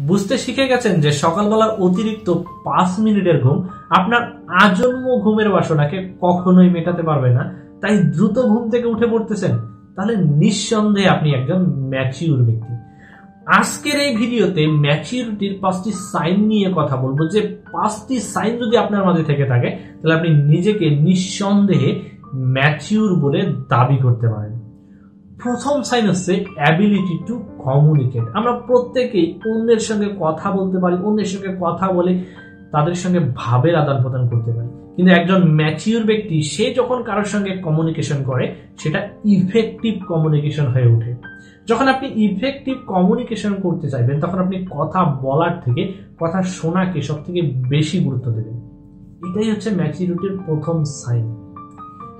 বুঝতে শিখে গেছেন যে সকালবেলার অতিরিক্ত 5 মিনিটের ঘুম আপনার আজন্ম ঘুমের বাসনাকে কখনোই মেটাতে পারবে না, তাই দ্রুত ঘুম থেকে উঠে পড়তেছেন, তাহলে নিঃসন্দেহে আপনি একজন ম্যাচিউর ব্যক্তি। আজকের এই ভিডিওতে ম্যাচিউরিটির 5টি সাইন নিয়ে কথা বলবো, যে 5টি সাইন যদি আপনার মাঝে থেকে থাকে তাহলে আপনি নিজেকে নিঃসন্দেহে ম্যাচিউর বলে দাবি করতে পারেন। প্রথম সাইন হচ্ছে অ্যাবিলিটি টু কমিউনিকেট। আমরা প্রত্যেকেই অন্যের সঙ্গে কথা বলতে পারি, অন্যের সঙ্গে কথা বলে তাদের সঙ্গে ভাবের আদান প্রদান করতে পারি, কিন্তু একজন ম্যাচিউর ব্যক্তি সে যখন কারোর সঙ্গে কমিউনিকেশন করে সেটা ইফেক্টিভ কমিউনিকেশন হয়ে ওঠে। যখন আপনি ইফেক্টিভ কমিউনিকেশন করতে চাইবেন তখন আপনি কথা বলার থেকে কথা শোনাকে সব থেকে বেশি গুরুত্ব দেবেন। এটাই হচ্ছে ম্যাচিউরিটির প্রথম সাইন।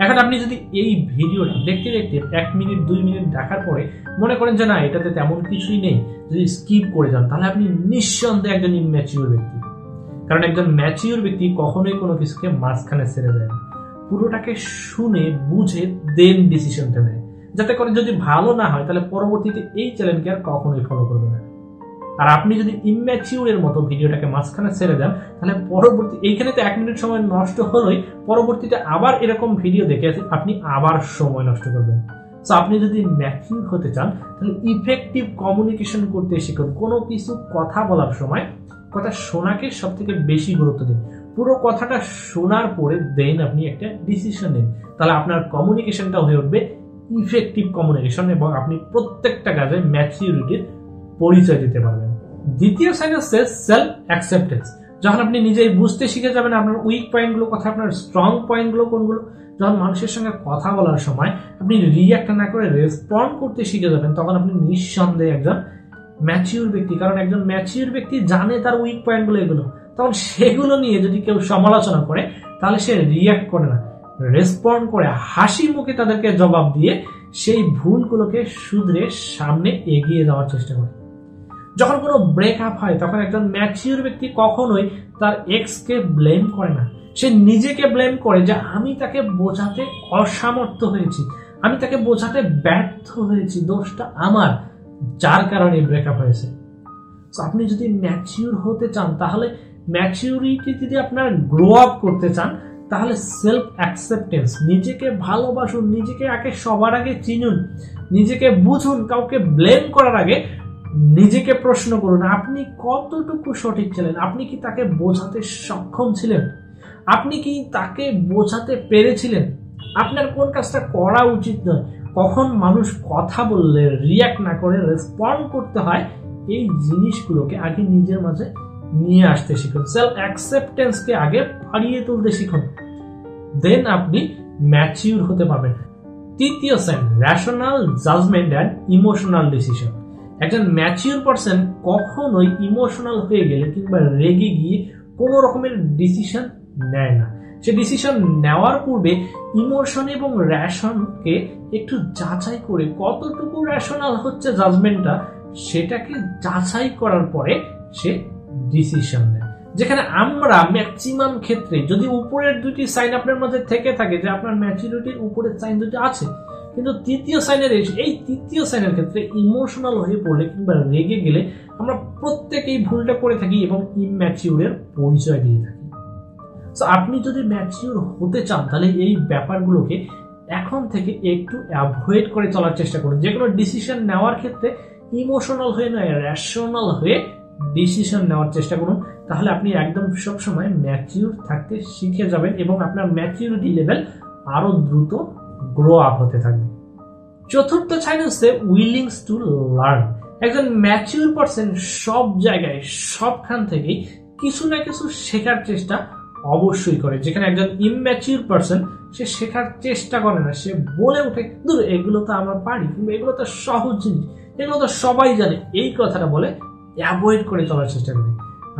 এখন আপনি যদি এই ভিডিওটা দেখতে দেখতে 1 মিনিট 2 মিনিট দেখার পরে মনে করেন যে না এটাতে তেমন কিছুই নেই, যদি স্কিপ করে যান তাহলে আপনি নিঃসন্দেহে একজন ইম্যাচিউর ব্যক্তি। কারণ একজন ম্যাচিউর ব্যক্তি কখনোই কোনো কিছুকে মাঝখানে ছেড়ে দেয় না, পুরোটাকে শুনে বুঝে দেন ডিসিশনটা নেয়, যাতে করে যদি ভালো না হয় তাহলে পরবর্তীতে এই চ্যালেঞ্জকে আর কখনোই ফলো করবে না। আর আপনি যদি ইম্যাচিউরের মতো ভিডিওটাকে মাঝখানে ছেড়ে দেন তাহলে পরবর্তী এইখানে তো 1 মিনিট সময় নষ্ট হলোই, পরবর্তীতে আবার এরকম ভিডিও দেখে আপনি আবার সময় নষ্ট করবেন। সো আপনি যদি ম্যাচিউর হতে চান তাহলে ইফেক্টিভ কমিউনিকেশন করতে শিখুন। কোনো কিছু কথা বলার সময় কথা শোনাকে সব থেকে বেশি গুরুত্ব দিন, পুরো কথাটা শোনার পরে দেন আপনি একটা ডিসিশন নিন, তাহলে আপনার কমিউনিকেশনটা হয়ে উঠবে ইফেক্টিভ কমিউনিকেশন এবং আপনি প্রত্যেকটা কাজে ম্যাচিউরিটির পরিচয় দিতে পারবেন। দ্বিতীয় সাইন হচ্ছে সেলফ অ্যাকসেপ্টেন্স। যখন আপনি নিজেই বুঝতে শিখে যাবেন আপনার উইক পয়েন্টগুলো কথা, আপনার স্ট্রং পয়েন্টগুলো কোনগুলো, যখন মানুষের সঙ্গে কথা বলার সময় আপনি রিঅ্যাক্ট না করে রেসপন্ড করতে শিখে যাবেন তখন আপনি নিঃসন্দেহে একজন ম্যাচিউর ব্যক্তি। কারণ একজন ম্যাচিউর ব্যক্তি জানে তার উইক পয়েন্টগুলো এগুলো, তখন সেগুলো নিয়ে যদি কেউ সমালোচনা করে তাহলে সে রিঅ্যাক্ট করে না, রেসপন্ড করে হাসি মুখে তাদেরকে জবাব দিয়ে সেই ভুলগুলোকে শুধরে সামনে এগিয়ে যাওয়ার চেষ্টা করে। যখন কোনো ব্রেকআপ হয় তখন একজন ম্যাচিউর ব্যক্তি কখনোই তার এক্সকে ব্লেম করে না, সে নিজেকে ব্লেম করে যে আমি তাকে বোঝাতে অসামর্থ্য হয়েছি, আমি তাকে বোঝাতে ব্যর্থ হয়েছি, দোষটা আমার, যার কারণে ব্রেকআপ হয়েছে। তো আপনি যদি ম্যাচিউর হতে চান তাহলে ম্যাচিউরিটি যদি আপনার গ্রো আপ করতে চান তাহলে সেলফ অ্যাকসেপ্টেন্স, নিজেকে ভালোবাসুন, নিজেকে সবার আগে চিনুন, নিজেকে বুঝুন। কাউকে ব্লেম করার আগে নিজেকে প্রশ্ন করুন আপনি কতটুকু সঠিক ছিলেন, আপনি কি তাকে বোঝাতে সক্ষম ছিলেন, আপনি কি তাকে বোঝাতে পেরেছিলেন, আপনার কোন কাজটা করা উচিত নয়, কখন মানুষ কথা বললে রিঅ্যাক্ট না করে রেসপন্ড করতে হয়, এই জিনিসগুলোকে আগে নিজের মাঝে নিয়ে আসতে শিখুন। সেলফ অ্যাকসেপ্টেন্সকে আগে বাড়িয়ে তুলতে শিখুন, দেন আপনি ম্যাচিউর হতে পারবেন। তৃতীয় sign rational judgement and emotional decision. একজন ম্যাচিউর পারসন কখনোই ইমোশনাল হয়ে গেলে কিংবা রেগে গিয়ে কোনো রকমের ডিসিশন নেয় না। সে ডিসিশন নেওয়ার পূর্বে ইমোশন এবং রেশনকে একটু যাচাই করে কতটুকু রেশনাল হচ্ছে জাজমেন্টটা সেটাকে যাচাই করার পরে সে ডিসিশন নেয়। যেখানে আমরা ম্যাক্সিমাম ক্ষেত্রে যদি উপরের দুটি সাইন আপনার মধ্যে থেকে থাকে যে আপনার ম্যাচুরিটির উপরের সাইন দুটি আছে, কিন্তু তৃতীয় সাইনের ক্ষেত্রে ইমোশনাল হয়ে পড়লে কিংবা রেগে গেলে আমরা প্রত্যেকেই ভুলটা করে থাকি এবং ইম্যাচিউরের পরিচয় দিয়ে থাকি। সো আপনি যদি ম্যাচিউর হতে চান তাহলে এই ব্যাপারগুলোকে এখন থেকে একটু অ্যাভয়েড করে চলার চেষ্টা করুন। যে কোনো ডিসিশন নেওয়ার ক্ষেত্রে ইমোশনাল হয়ে নয়, রেশনাল হয়ে ডিসিশন নেওয়ার চেষ্টা করুন, তাহলে আপনি একদম সবসময় ম্যাচিউর থাকতে শিখে যাবেন এবং আপনার ম্যাচিউরিটি লেভেল আরো দ্রুত গ্রো আপ হতে থাকবে। চতুর্থ সাইন হচ্ছে উইলিংস টু লার্ন। একজন ম্যাচিউর পারসন সব জায়গায় সবখান থেকেই কিছু না কিছু শেখার চেষ্টা অবশ্যই করে, যেখানে একজন ইম্যাচিউর পারসন সে শেখার চেষ্টা করে না, সে বলে ওঠে দূর এগুলো তো আমরা পারি, কিংবা এগুলো তো সহজ জিনিস, এগুলো তো সবাই জানে, এই কথাটা বলে অ্যাভয়েড করে চলার চেষ্টা করে।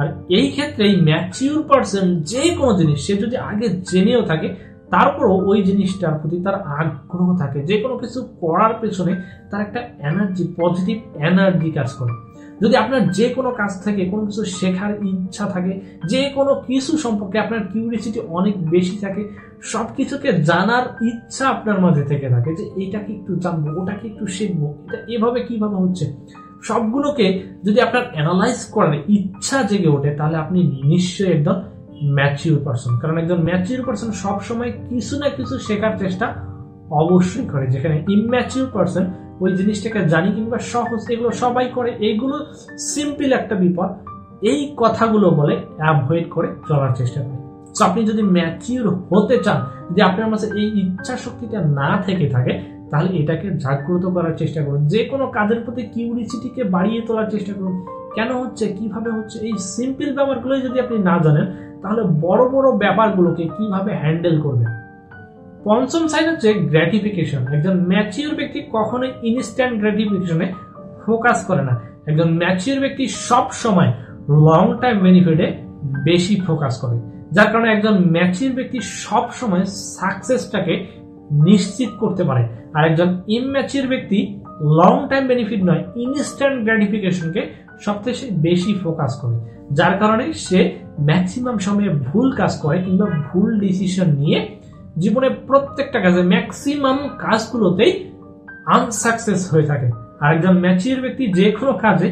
আর এই ক্ষেত্রে ম্যাচিউর পারসন যে কোনো জিনিস সে যদি আগে জেনেও থাকে তারপরও ওই জিনিসটার প্রতি তার আগ্রহ থাকে, যে কোনো কিছু করার পেছনে তার একটা এনার্জি, পজিটিভ এনার্জি কাজ করে। যদি আপনার যে কোনো কাজ থেকে কোনো কিছু শেখার ইচ্ছা থাকে, যে কোনো কিছু সম্পর্কে আপনার কিউরিয়াসিটি অনেক বেশি থাকে, সবকিছুকে জানার ইচ্ছা আপনার মাঝে থেকে থাকে যে এটাকে একটু জানবো, ওটাকে একটু শিখবো, এটা এভাবে কিভাবে হচ্ছে, সবগুলোকে যদি আপনার অ্যানালাইজ করার ইচ্ছা জেগে ওঠে, তাহলে আপনি নিশ্চয়ই একদম ম্যাচিউর পারসন। কারণ একজন ম্যাচিউর পারসন সবসময় কিছু না কিছু শেখার চেষ্টা অবশ্যই করে, যেখানে ইম্যাচিউর পারসন ওই জিনিসটাকে জানি কিংবা সহজ, এগুলো সবাই করে, এইগুলো সিম্পল একটা বিপদ, এই কথাগুলো বলে অ্যাভয়েড করে চলার চেষ্টা করে। তো আপনি যদি ম্যাচিউর হতে চান, যদি আপনার মাঝে এই ইচ্ছা শক্তিটা না থেকে থাকে, তাহলে এটাকে জাগ্রত করার চেষ্টা করুন। যে কোনো কাজের প্রতি কিউরিসিটিকে বাড়িয়ে তোলার চেষ্টা করুন। কেন হচ্ছে, কিভাবে হচ্ছে, এই সিম্পল ব্যাপারগুলোই যদি আপনি না জানেন, তাহলে বড় বড় ব্যাপারগুলোকে কিভাবে হ্যান্ডেল করবেন। পঞ্চম সাইন হচ্ছে গ্র্যাটিফিকেশন। একজন ম্যাচিউর ব্যক্তি কখনোই ইনস্ট্যান্ট গ্র্যাটিফিকেশনে ফোকাস করে না। একজন ম্যাচিউর ব্যক্তি সব সময় লং টাইম বেনিফিটে বেশি ফোকাস করে, যার কারণে একজন ম্যাচিউর ব্যক্তি সব সময় সাকসেসটাকে নিশ্চিত করতে পারে। আর একজন ইমম্যাচিউর ব্যক্তি লং টাইম বেনিফিট নয়, ইনস্ট্যান্ট গ্র্যাটিফিকেশনকে সবচেয়ে বেশি ফোকাস করে, যার কারণে সে ম্যাক্সিমাম সময়ে ভুল কাজ করে কিংবা ভুল ডিসিশন নিয়ে জীবনে প্রত্যেকটা কাজে ম্যাক্সিমাম কাজগুলোতেই আনসাকসেস হয়ে থাকে। আর একজন ম্যাচিউর ব্যক্তি যে কোনো কাজে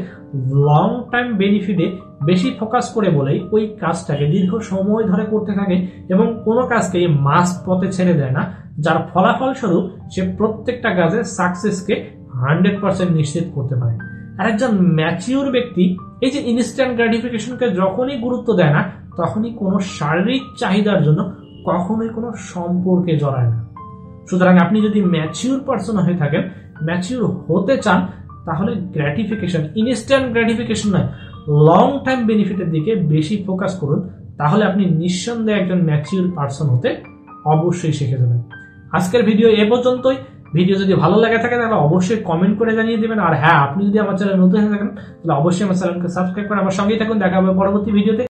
লং টাইম বেনিফিটে বেশি ফোকাস করে বলেই ওই কাজটাকে দীর্ঘ সময় ধরে করতে থাকে এবং কোনো কাজকে মাঝ পথে ছেড়ে দেয় না, যার ফলাফল স্বরূপ সে প্রত্যেকটা কাজে সাকসেসকে 100% নিশ্চিত করতে পারে। আর একজন ম্যাচিউর ব্যক্তি এই যে ইনস্ট্যান্ট গ্র্যাটিফিকেশনকে যখনই গুরুত্ব দেয় না, তখনই কোনো শারীরিক চাহিদার জন্য কখনোই কোনো সম্পর্কে জড়ায় না। সুতরাং আপনি যদি ম্যাচিউর পারসন হয়ে থাকেন, ম্যাচিউর হতে চান, তাহলে গ্র্যাটিফিকেশন, ইনস্ট্যান্ট গ্র্যাটিফিকেশন নয়, লং টাইম বেনিফিটের দিকে বেশি ফোকাস করুন। তাহলে আপনি নিঃসন্দেহে একজন ম্যাচিউর পারসন হতে অবশ্যই শিখে যাবেন। আজকের ভিডিও এ পর্যন্তই। ভিডিও যদি ভালো লাগে থাকে তাহলে অবশ্যই কমেন্ট করে জানিয়ে দেবেন। আর হ্যাঁ, আপনি যদি আমার চ্যানেল নতুন হয়ে থাকেন তাহলে অবশ্যই আমার চ্যানেলকে সাবস্ক্রাইব করে আমার সঙ্গেই থাকুন। দেখা হবে পরবর্তী ভিডিওতে।